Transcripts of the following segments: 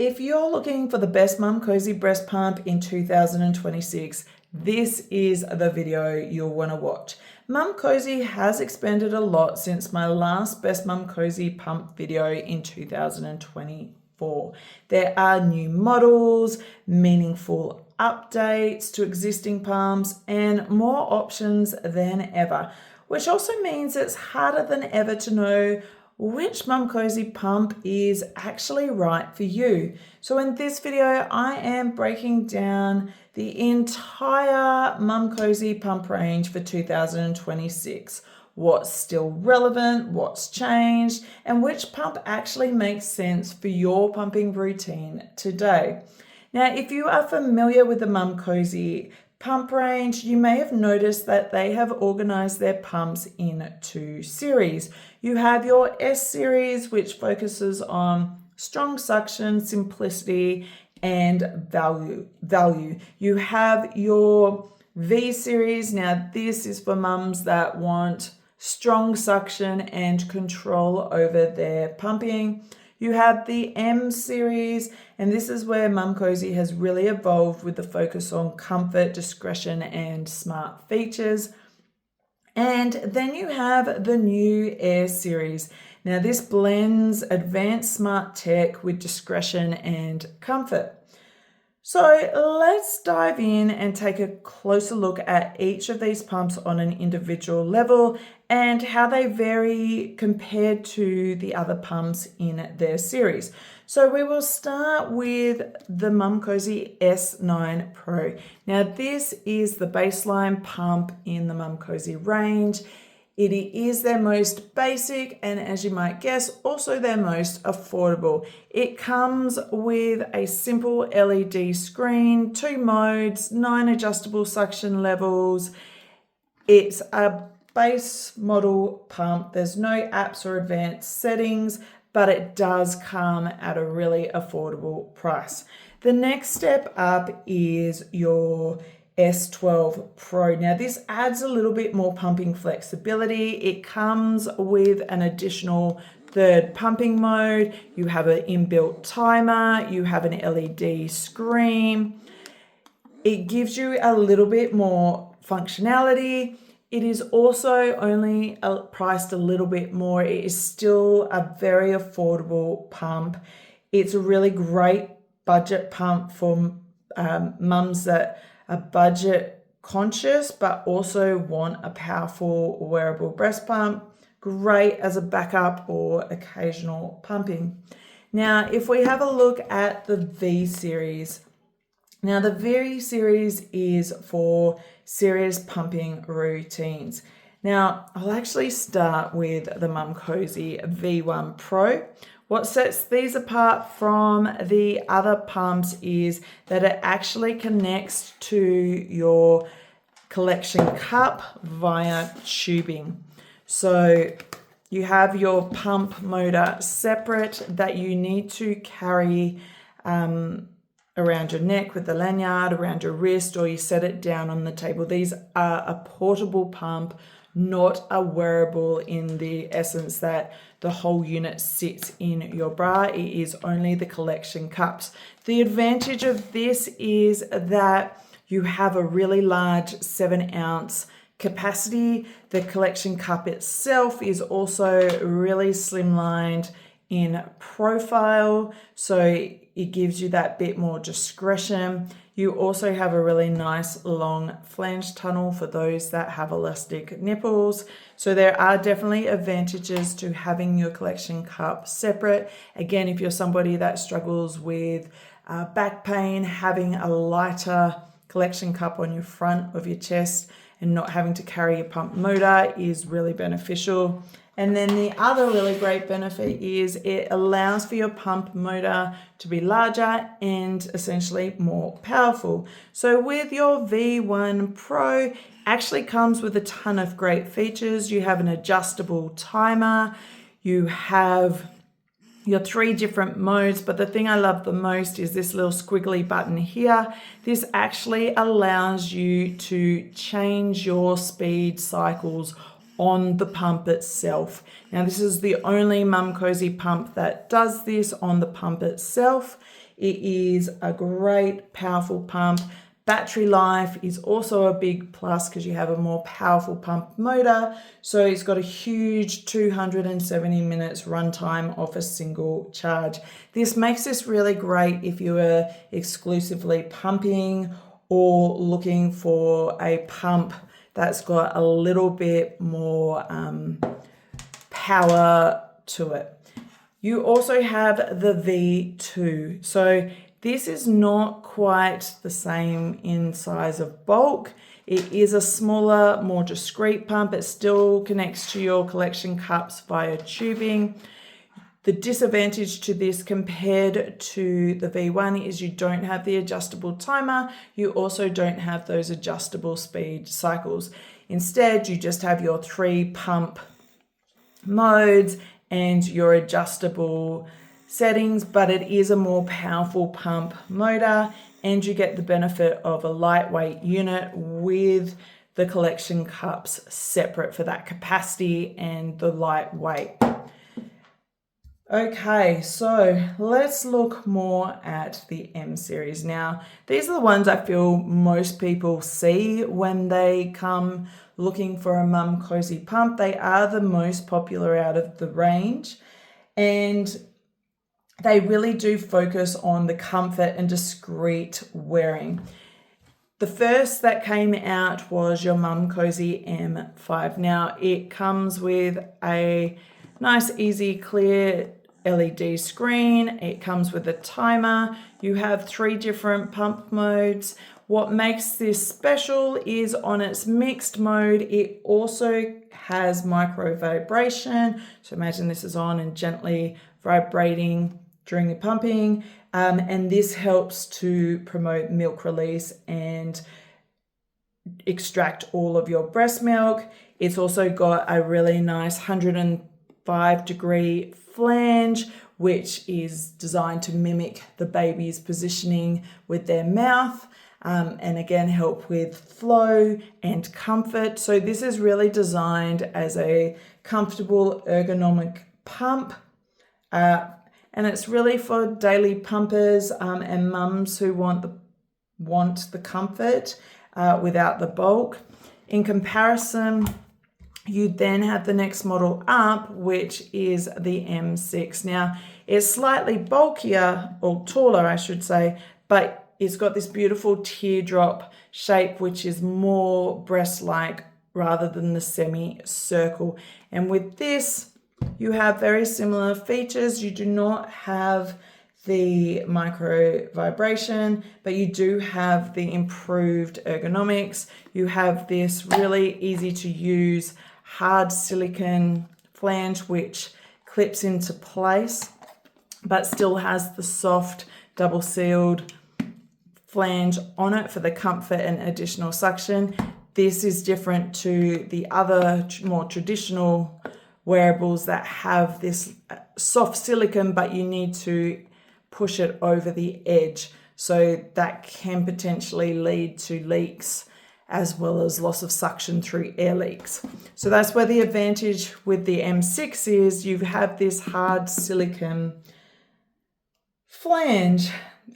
If you're looking for the best Momcozy breast pump in 2026, this is the video you'll want to watch. Momcozy has expanded a lot since my last best Momcozy pump video in 2024. There are new models, meaningful updates to existing pumps, and more options than ever, which also means it's harder than ever to know which Momcozy pump is actually right for you. So in this video, I am breaking down the entire Momcozy pump range for 2026. What's still relevant, what's changed, and which pump actually makes sense for your pumping routine today. Now, if you are familiar with the Momcozy pump range, you may have noticed that they have organized their pumps in two series. You have your S series, which focuses on strong suction, simplicity, and value. You have your V series. Now, this is for mums that want strong suction and control over their pumping. You have the M series, and this is where Momcozy has really evolved with the focus on comfort, discretion, and smart features. And then you have the new Air series. Now, this blends advanced smart tech with discretion and comfort. So let's dive in and take a closer look at each of these pumps on an individual level and how they vary compared to the other pumps in their series. So we will start with the Momcozy S9 Pro. Now, this is the baseline pump in the Momcozy range. It is their most basic and, as you might guess, also their most affordable. It comes with a simple LED screen, 2 modes, 9 adjustable suction levels. It's a base model pump. There's no apps or advanced settings, but it does come at a really affordable price. The next step up is your S12 Pro. Now, this adds a little bit more pumping flexibility. It comes with an additional third pumping mode. You have an inbuilt timer. You have an LED screen. It gives you a little bit more functionality. It is also only priced a little bit more. It is still a very affordable pump. It's a really great budget pump for mums that are budget conscious but also want a powerful wearable breast pump. Great as a backup or occasional pumping. Now, if we have a look at the V series, now the V series is for serious pumping routines. Now, I'll actually start with the Momcozy V1 Pro. What sets these apart from the other pumps is that it actually connects to your collection cup via tubing. So you have your pump motor separate that you need to carry around your neck with the lanyard, around your wrist, or you set it down on the table. These are a portable pump, not a wearable in the essence that the whole unit sits in your bra. It is only the collection cups. The advantage of this is that you have a really large 7-ounce capacity. The collection cup itself is also really slimlined in profile, so it gives you that bit more discretion. You also have a really nice long flange tunnel for those that have elastic nipples. So there are definitely advantages to having your collection cup separate. Again, if you're somebody that struggles with back pain, having a lighter collection cup on your front of your chest and not having to carry your pump motor is really beneficial. And then the other really great benefit is it allows for your pump motor to be larger and essentially more powerful. So with your V1 Pro, actually comes with a ton of great features. You have an adjustable timer, you have your 3 different modes, but the thing I love the most is this little squiggly button here. This actually allows you to change your speed cycles on the pump itself. Now this is the only Momcozy pump that does this on the pump itself. It is a great, powerful pump. Battery life is also a big plus because you have a more powerful pump motor. So it's got a huge 270 minutes runtime off a single charge. This makes this really great if you are exclusively pumping or looking for a pump that's got a little bit more power to it. You also have the V2. So this is not quite the same in size of bulk. It is a smaller, more discreet pump. It still connects to your collection cups via tubing. The disadvantage to this compared to the V1 is you don't have the adjustable timer. You also don't have those adjustable speed cycles. Instead, you just have your 3 pump modes and your adjustable settings, but it is a more powerful pump motor and you get the benefit of a lightweight unit with the collection cups separate for that capacity and the lightweight. Okay, so let's look more at the M series. Now, these are the ones I feel most people see when they come looking for a Momcozy pump. They are the most popular out of the range and they really do focus on the comfort and discreet wearing. The first that came out was your Momcozy M5. Now, it comes with a nice, easy, clear LED screen. It comes with a timer. You have 3 different pump modes. What makes this special is on its mixed mode, it also has micro vibration. So imagine this is on and gently vibrating during the pumping. And this helps to promote milk release and extract all of your breast milk. It's also got a really nice 105-degree flange, which is designed to mimic the baby's positioning with their mouth. And again, help with flow and comfort. So this is really designed as a comfortable ergonomic pump. And it's really for daily pumpers and mums who want the comfort without the bulk. In comparison, you then have the next model up, which is the M6. Now, it's slightly bulkier, or taller, I should say, but it's got this beautiful teardrop shape, which is more breast-like rather than the semi-circle. And with this, you have very similar features. You do not have the micro vibration, but you do have the improved ergonomics. You have this really easy to use hard silicone flange, which clips into place, but still has the soft double sealed flange on it for the comfort and additional suction. This is different to the other more traditional wearables that have this soft silicone, but you need to push it over the edge. So that can potentially lead to leaks as well as loss of suction through air leaks. So that's where the advantage with the M6 is. You have this hard silicone flange.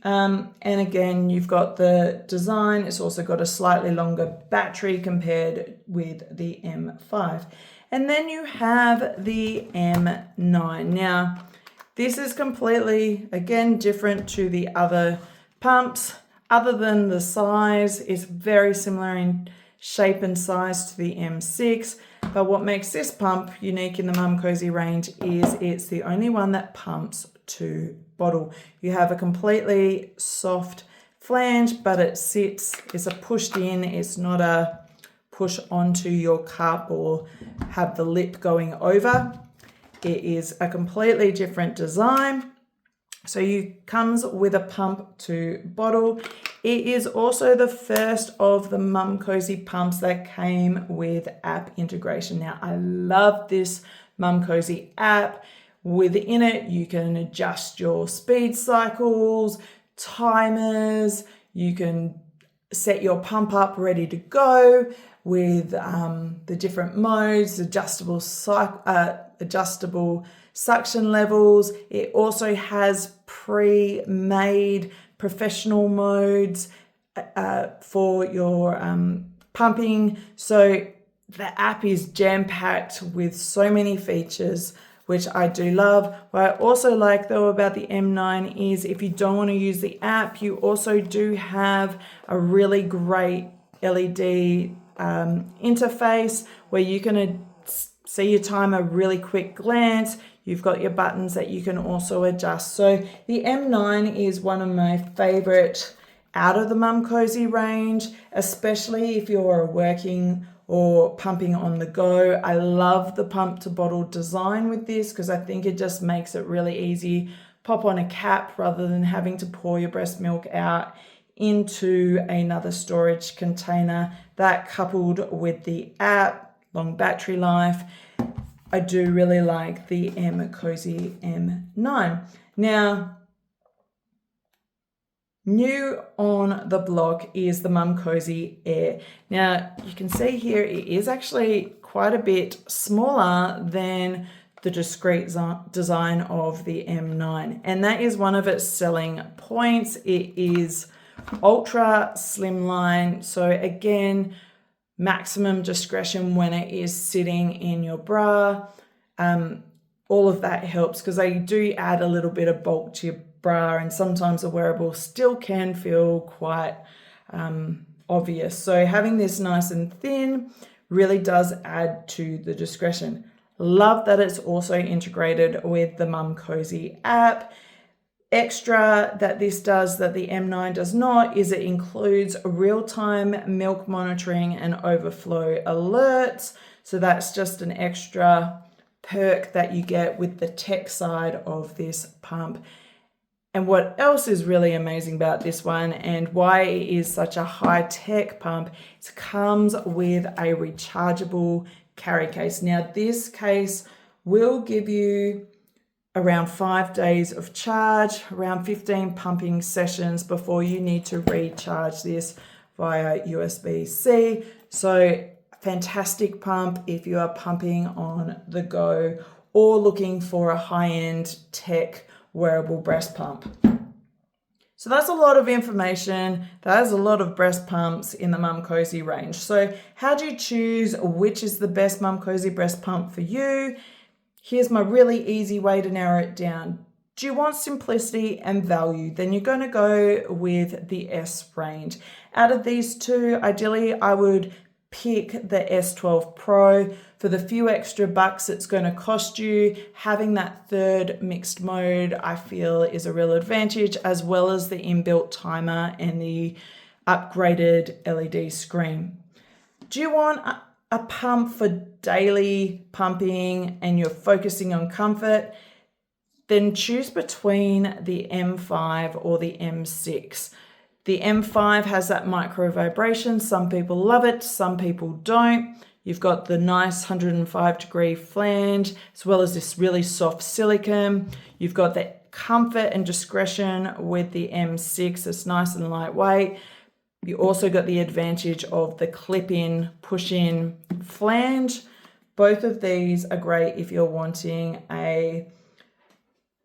And again, you've got the design. It's also got a slightly longer battery compared with the M5. And then you have the M9. Now, this is completely, again, different to the other pumps. Other than the size, it's very similar in shape and size to the M6. But what makes this pump unique in the Momcozy range is it's the only one that pumps to bottle. You have a completely soft flange, but it sits, it's a pushed in, it's not a push onto your cup or have the lip going over. It is a completely different design. So it comes with a pump to bottle. It is also the first of the Momcozy pumps that came with app integration. Now, I love this Momcozy app. Within it, you can adjust your speed cycles, timers, you can set your pump up ready to go. with the different modes, adjustable suction levels. It also has pre-made professional modes for your pumping. So the app is jam-packed with so many features, which I do love. What I also like though about the M9 is if you don't want to use the app, you also do have a really great LED interface where you can see your time a really quick glance. You've got your buttons that you can also adjust. So the M9 is one of my favorite out of the Momcozy range, especially if you're working or pumping on the go. I love the pump to bottle design with this because I think it just makes it really easy. Pop on a cap rather than having to pour your breast milk out into another storage container. That coupled with the app, long battery life, I do really like the Momcozy M9. Now, new on the block is the Momcozy Air. Now, you can see here it is actually quite a bit smaller than the discreet design of the M9, and that is one of its selling points. It is ultra slimline, so again, maximum discretion when it is sitting in your bra. All of that helps because they do add a little bit of bulk to your bra, and sometimes a wearable still can feel quite obvious. So having this nice and thin really does add to the discretion. Love that it's also integrated with the Momcozy app. Extra that this does that the M9 does not is it includes real-time milk monitoring and overflow alerts. So that's just an extra perk that you get with the tech side of this pump. And what else is really amazing about this one and why it is such a high-tech pump, it comes with a rechargeable carry case. Now, this case will give you around 5 days of charge, around 15 pumping sessions before you need to recharge this via USB-C. So fantastic pump if you are pumping on the go or looking for a high-end tech wearable breast pump. So that's a lot of information. That is a lot of breast pumps in the Momcozy range. So how do you choose which is the best Momcozy breast pump for you? Here's my really easy way to narrow it down. Do you want simplicity and value? Then you're going to go with the S range. Out of these two, ideally, I would pick the S12 Pro. For the few extra bucks it's going to cost you, having that third mixed mode, I feel, is a real advantage, as well as the inbuilt timer and the upgraded LED screen. Do you want a pump for daily pumping and you're focusing on comfort? Then choose between the M5 or the M6. The M5 has that micro vibration. Some people love it, some people don't. You've got the nice 105-degree flange, as well as this really soft silicone. You've got the comfort and discretion with the M6. It's nice and lightweight. You also got the advantage of the clip-in, push-in flange. Both of these are great if you're wanting a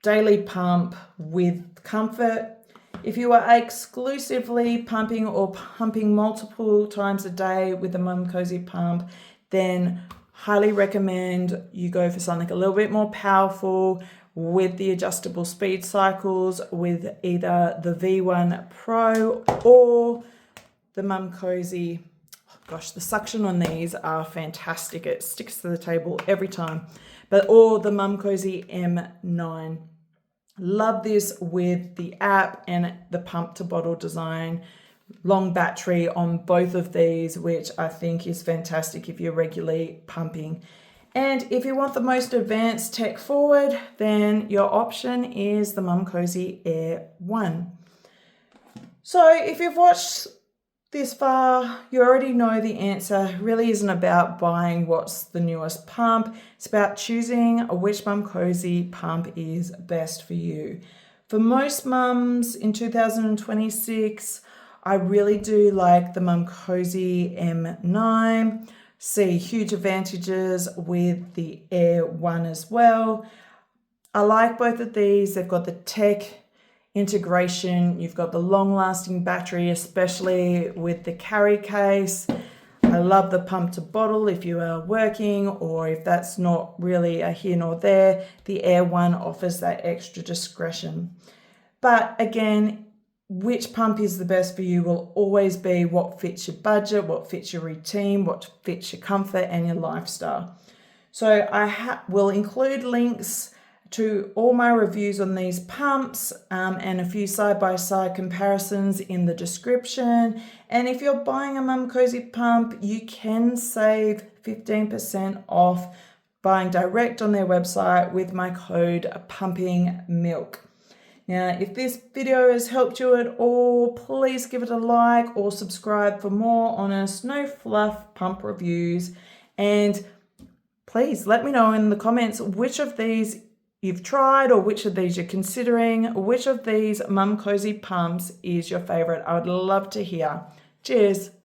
daily pump with comfort. If you are exclusively pumping or pumping multiple times a day with the Momcozy pump, then highly recommend you go for something a little bit more powerful with the adjustable speed cycles with either the V1 Pro or the Momcozy. Oh gosh, the suction on these are fantastic. It sticks to the table every time. Or the Momcozy M9. Love this with the app and the pump to bottle design. Long battery on both of these, which I think is fantastic if you're regularly pumping. And if you want the most advanced tech forward, then your option is the Momcozy Air 1. So if you've watched this far, you already know the answer. It really isn't about buying what's the newest pump. It's about choosing which Momcozy pump is best for you. For most mums in 2026, I really do like the Momcozy M9. See huge advantages with the Air 1 as well. I like both of these. They've got the tech integration. You've got the long-lasting battery, especially with the carry case. I love the pump to bottle if you are working, or if that's not really a here nor there, the Air 1 offers that extra discretion. But again, which pump is the best for you will always be what fits your budget, what fits your routine, what fits your comfort and your lifestyle. So I will include links to all my reviews on these pumps and a few side-by-side comparisons in the description. And if you're buying a Momcozy pump, you can save 15% off buying direct on their website with my code PUMPINGMILK. Now, if this video has helped you at all, please give it a like or subscribe for more honest, no fluff pump reviews. And please let me know in the comments which of these you've tried or which of these you're considering. Which of these Momcozy pumps is your favorite? I would love to hear. Cheers.